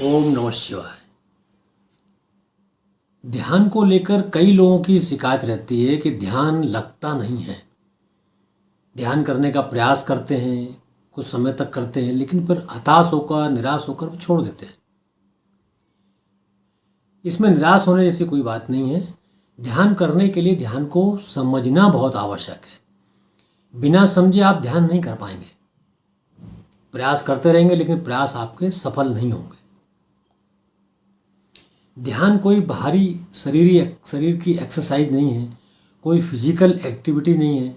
ओम नमः शिवाय। ध्यान को लेकर कई लोगों की शिकायत रहती है कि ध्यान लगता नहीं है। ध्यान करने का प्रयास करते हैं, कुछ समय तक करते हैं, लेकिन फिर हताश होकर, निराश होकर वो छोड़ देते हैं। इसमें निराश होने जैसी कोई बात नहीं है। ध्यान करने के लिए ध्यान को समझना बहुत आवश्यक है। बिना समझे आप ध्यान नहीं कर पाएंगे। प्रयास करते रहेंगे लेकिन प्रयास आपके सफल नहीं होंगे। ध्यान कोई बाहरी शरीर की एक्सरसाइज नहीं है, कोई फिजिकल एक्टिविटी नहीं है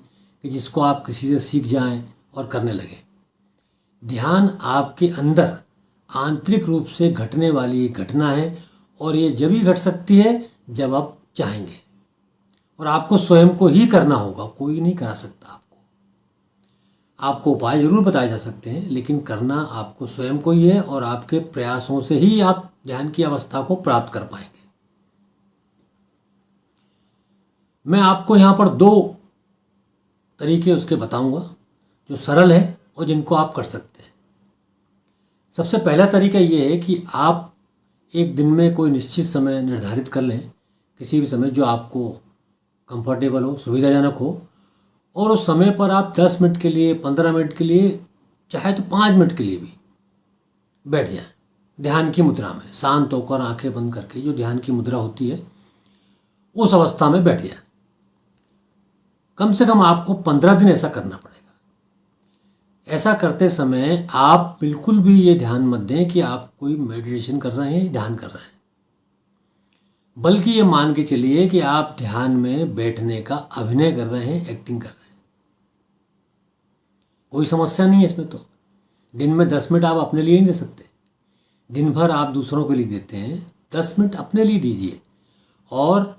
कि जिसको आप किसी से सीख जाएं और करने लगें। ध्यान आपके अंदर आंतरिक रूप से घटने वाली एक घटना है और ये जब ही घट सकती है जब आप चाहेंगे, और आपको स्वयं को ही करना होगा, कोई नहीं करा सकता आपको उपाय जरूर बताए जा सकते हैं, लेकिन करना आपको स्वयं को ही है और आपके प्रयासों से ही आप ध्यान की अवस्था को प्राप्त कर पाएंगे। मैं आपको यहाँ पर दो तरीके उसके बताऊंगा जो सरल है और जिनको आप कर सकते हैं। सबसे पहला तरीका ये है कि आप एक दिन में कोई निश्चित समय निर्धारित कर लें, किसी भी समय जो आपको कंफर्टेबल हो, सुविधाजनक हो, और उस समय पर आप 10 मिनट के लिए, 15 मिनट के लिए, चाहे तो 5 मिनट के लिए भी बैठ जाएं ध्यान की मुद्रा में। शांत होकर आंखें बंद करके जो ध्यान की मुद्रा होती है उस अवस्था में बैठ जाएं। कम से कम आपको 15 दिन ऐसा करना पड़ेगा। ऐसा करते समय आप बिल्कुल भी ये ध्यान मत दें कि आप कोई मेडिटेशन कर रहे हैं, ध्यान कर रहे हैं, बल्कि ये मान के चलिए कि आप ध्यान में बैठने का अभिनय कर रहे हैं, एक्टिंग कर रहे हैं। कोई समस्या नहीं है इसमें। तो दिन में 10 मिनट आप अपने लिए नहीं दे सकते। दिन भर आप दूसरों के लिए देते हैं, 10 मिनट अपने लिए दीजिए और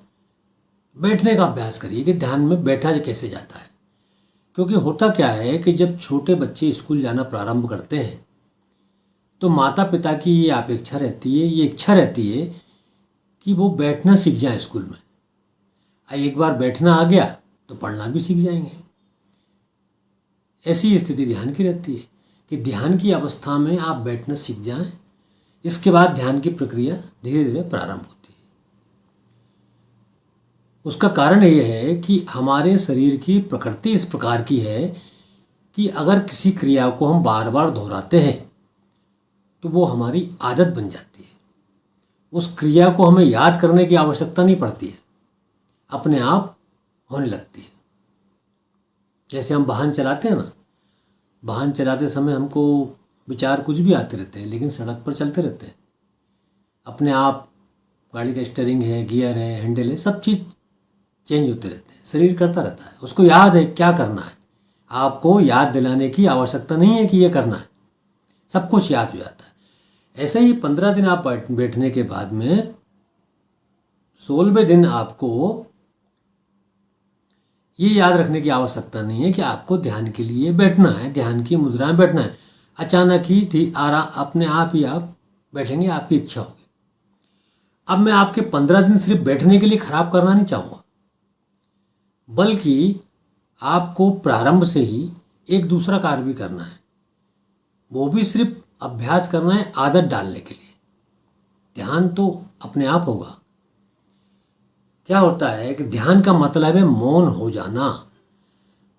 बैठने का अभ्यास करिए कि ध्यान में बैठा कैसे जाता है। क्योंकि होता क्या है कि जब छोटे बच्चे स्कूल जाना प्रारंभ करते हैं तो माता पिता की ये अपेक्षा रहती है, ये इच्छा रहती है कि वो बैठना सीख जाए स्कूल में। एक बार बैठना आ गया तो पढ़ना भी सीख जाएंगे। ऐसी स्थिति ध्यान की रहती है कि ध्यान की अवस्था में आप बैठना सीख जाएं, इसके बाद ध्यान की प्रक्रिया धीरे धीरे प्रारंभ होती है। उसका कारण यह है कि हमारे शरीर की प्रकृति इस प्रकार की है कि अगर किसी क्रिया को हम बार बार दोहराते हैं तो वो हमारी आदत बन जाती है। उस क्रिया को हमें याद करने की आवश्यकता नहीं पड़ती है, अपने आप होने लगती है। जैसे हम वाहन चलाते हैं ना, वाहन चलाते समय हमको विचार कुछ भी आते रहते हैं, लेकिन सड़क पर चलते रहते हैं। अपने आप गाड़ी का स्टीयरिंग है, गियर है, हैंडल है, सब चीज़ चेंज होते रहते हैं। शरीर करता रहता है, उसको याद है क्या करना है। आपको याद दिलाने की आवश्यकता नहीं है कि ये करना है, सब कुछ याद हो जाता है। ऐसे ही 15 दिन आप बैठने के बाद में 16वें दिन आपको ये याद रखने की आवश्यकता नहीं है कि आपको ध्यान के लिए बैठना है, ध्यान की मुद्रा में बैठना है। अचानक ही थी अपने आप ही आप बैठेंगे, आपकी इच्छा होगी। अब मैं आपके 15 दिन सिर्फ बैठने के लिए खराब करना नहीं चाहूँगा, बल्कि आपको प्रारंभ से ही एक दूसरा कार्य भी करना है। वो भी सिर्फ अभ्यास करना है, आदत डालने के लिए। ध्यान तो अपने आप होगा। क्या होता है कि ध्यान का मतलब है मौन हो जाना,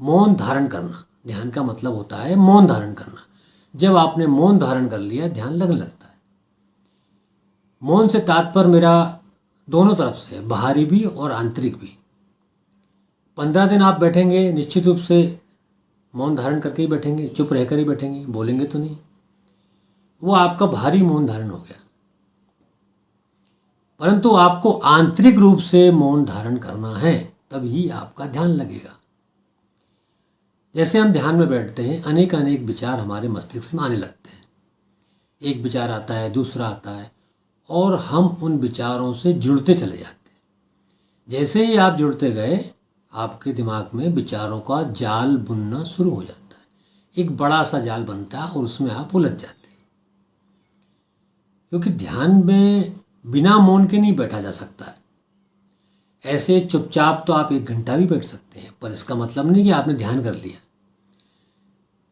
मौन धारण करना। ध्यान का मतलब होता है मौन धारण करना। जब आपने मौन धारण कर लिया, ध्यान लगने लगता है। मौन से तात्पर्य मेरा दोनों तरफ से, बाहरी भी और आंतरिक भी। 15 दिन आप बैठेंगे, निश्चित रूप से मौन धारण करके ही बैठेंगे, चुप रहकर ही बैठेंगे, बोलेंगे तो नहीं। वो आपका बाहरी मौन धारण हो गया। परंतु आपको आंतरिक रूप से मौन धारण करना है, तभी आपका ध्यान लगेगा। जैसे हम ध्यान में बैठते हैं, अनेक अनेक विचार हमारे मस्तिष्क में आने लगते हैं। एक विचार आता है, दूसरा आता है, और हम उन विचारों से जुड़ते चले जाते हैं। जैसे ही आप जुड़ते गए, आपके दिमाग में विचारों का जाल बुनना शुरू हो जाता है। एक बड़ा सा जाल बनता है और उसमें आप उलझ जाते हैं। क्योंकि ध्यान में बिना मौन के नहीं बैठा जा सकता है। ऐसे चुपचाप तो आप 1 घंटा भी बैठ सकते हैं, पर इसका मतलब नहीं कि आपने ध्यान कर लिया।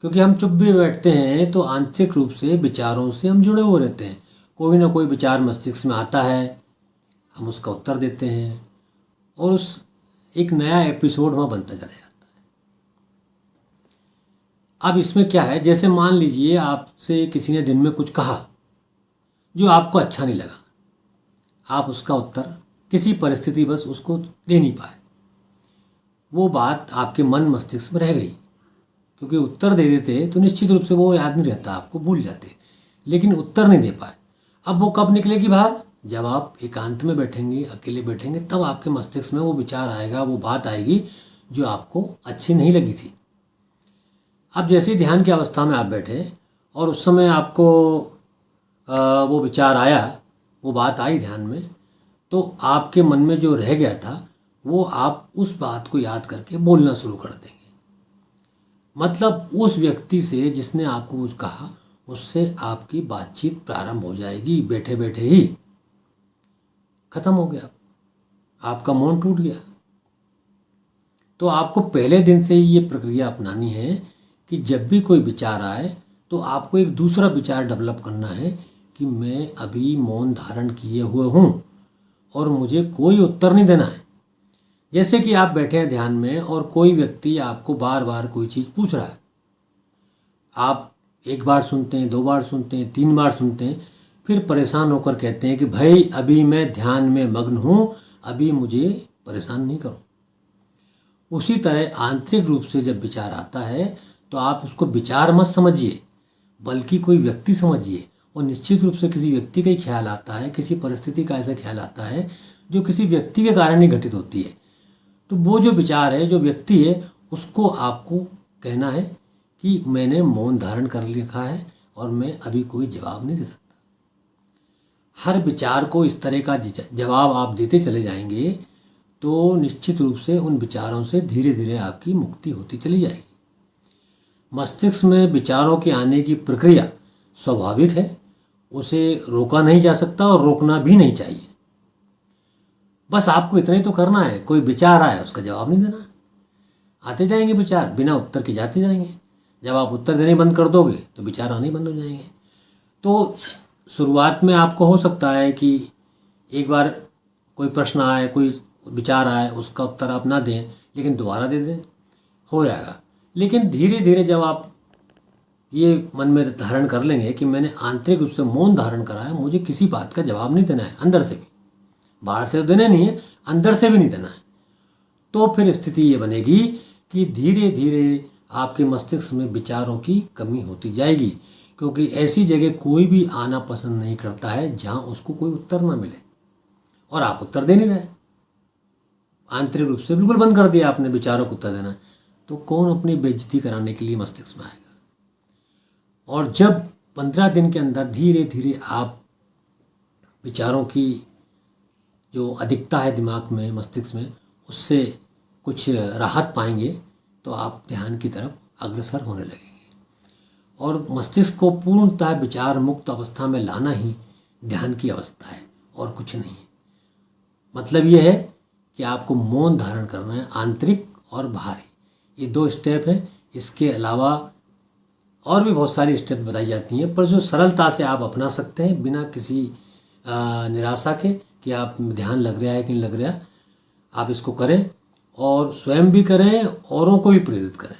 क्योंकि हम चुप भी बैठते हैं तो आंतरिक रूप से विचारों से हम जुड़े हुए रहते हैं। कोई ना कोई विचार मस्तिष्क में आता है, हम उसका उत्तर देते हैं और उस एक नया एपिसोड वहाँ बनता चला जाता है। अब इसमें क्या है, जैसे मान लीजिए आपसे किसी ने दिन में कुछ कहा जो आपको अच्छा नहीं लगा, आप उसका उत्तर किसी परिस्थिति बस उसको दे नहीं पाए, वो बात आपके मन मस्तिष्क में रह गई, क्योंकि उत्तर दे देते तो निश्चित रूप से वो याद नहीं रहता, आपको भूल जाते, लेकिन उत्तर नहीं दे पाए। अब वो कब निकलेगी बाहर, जब आप एकांत में बैठेंगे, अकेले बैठेंगे, तब आपके मस्तिष्क में वो विचार आएगा, वो बात आएगी जो आपको अच्छी नहीं लगी थी। अब जैसे ही ध्यान की अवस्था में आप बैठे और उस समय आपको वो विचार आया, वो बात आई ध्यान में, तो आपके मन में जो रह गया था वो आप उस बात को याद करके बोलना शुरू कर देंगे। मतलब उस व्यक्ति से जिसने आपको कुछ कहा, उससे आपकी बातचीत प्रारंभ हो जाएगी, बैठे बैठे ही खत्म हो गया, आपका मौन टूट गया। तो आपको पहले दिन से ही ये प्रक्रिया अपनानी है कि जब भी कोई विचार आए तो आपको एक दूसरा विचार डेवलप करना है कि मैं अभी मौन धारण किए हुए हूँ और मुझे कोई उत्तर नहीं देना है। जैसे कि आप बैठे हैं ध्यान में और कोई व्यक्ति आपको बार बार कोई चीज़ पूछ रहा है, आप एक बार सुनते हैं, 2 बार सुनते हैं, 3 बार सुनते हैं, फिर परेशान होकर कहते हैं कि भाई अभी मैं ध्यान में मग्न हूँ, अभी मुझे परेशान नहीं करो। उसी तरह आंतरिक रूप से जब विचार आता है तो आप उसको विचार मत समझिए, बल्कि कोई व्यक्ति समझिए। और निश्चित रूप से किसी व्यक्ति का ही ख्याल आता है, किसी परिस्थिति का ऐसा ख्याल आता है जो किसी व्यक्ति के कारण ही घटित होती है। तो वो जो विचार है, जो व्यक्ति है, उसको आपको कहना है कि मैंने मौन धारण कर लिखा है और मैं अभी कोई जवाब नहीं दे सकता। हर विचार को इस तरह का जवाब आप देते चले जाएंगे तो निश्चित रूप से उन विचारों से धीरे धीरे आपकी मुक्ति होती चली जाएगी। मस्तिष्क में विचारों के आने की प्रक्रिया स्वाभाविक है, उसे रोका नहीं जा सकता और रोकना भी नहीं चाहिए। बस आपको इतना ही तो करना है, कोई विचार आए उसका जवाब नहीं देना। आते जाएंगे विचार, बिना उत्तर के जाते जाएंगे। जब आप उत्तर देने बंद कर दोगे तो विचार आने बंद हो जाएंगे। तो शुरुआत में आपको हो सकता है कि एक बार कोई प्रश्न आए, कोई विचार आए, उसका उत्तर आप ना दें, लेकिन दोबारा दे दें, हो जाएगा। लेकिन धीरे धीरे जब आप ये मन में धारण कर लेंगे कि मैंने आंतरिक रूप से मौन धारण करा है, मुझे किसी बात का जवाब नहीं देना है, अंदर से भी, बाहर से तो देना नहीं है, अंदर से भी नहीं देना है, तो फिर स्थिति ये बनेगी कि धीरे धीरे आपके मस्तिष्क में विचारों की कमी होती जाएगी, क्योंकि ऐसी जगह कोई भी आना पसंद नहीं करता है जहाँ उसको कोई उत्तर ना मिले और आप उत्तर दे नहीं रहे। आंतरिक रूप से बिल्कुल बंद कर दिया आपने विचारों को उत्तर देना, तो कौन अपनी बेइज्जती कराने के लिए मस्तिष्क में आएगा। और जब 15 दिन के अंदर धीरे धीरे आप विचारों की जो अधिकता है दिमाग में, मस्तिष्क में, उससे कुछ राहत पाएंगे तो आप ध्यान की तरफ अग्रसर होने लगेंगे। और मस्तिष्क को पूर्णतः विचार मुक्त अवस्था में लाना ही ध्यान की अवस्था है और कुछ नहीं है। मतलब ये है कि आपको मौन धारण करना है, आंतरिक और बाहरी, ये 2 स्टेप हैं। इसके अलावा और भी बहुत सारी स्टेप बताई जाती हैं, पर जो सरलता से आप अपना सकते हैं बिना किसी निराशा के कि आप ध्यान लग रहा है कि नहीं लग रहा, आप इसको करें और स्वयं भी करें, औरों को भी प्रेरित करें।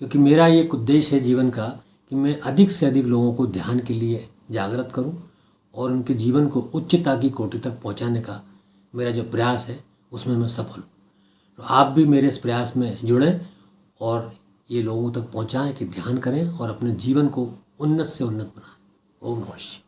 क्योंकि मेरा ये उद्देश्य है जीवन का कि मैं अधिक से अधिक लोगों को ध्यान के लिए जागृत करूं और उनके जीवन को उच्चता की कोटि तक पहुंचाने का मेरा जो प्रयास है उसमें मैं सफल हूँ। तो आप भी मेरे इस प्रयास में जुड़ें और ये लोगों तक पहुंचाएं कि ध्यान करें और अपने जीवन को उन्नत से उन्नत बनाएं। ओम नमः शिवाय।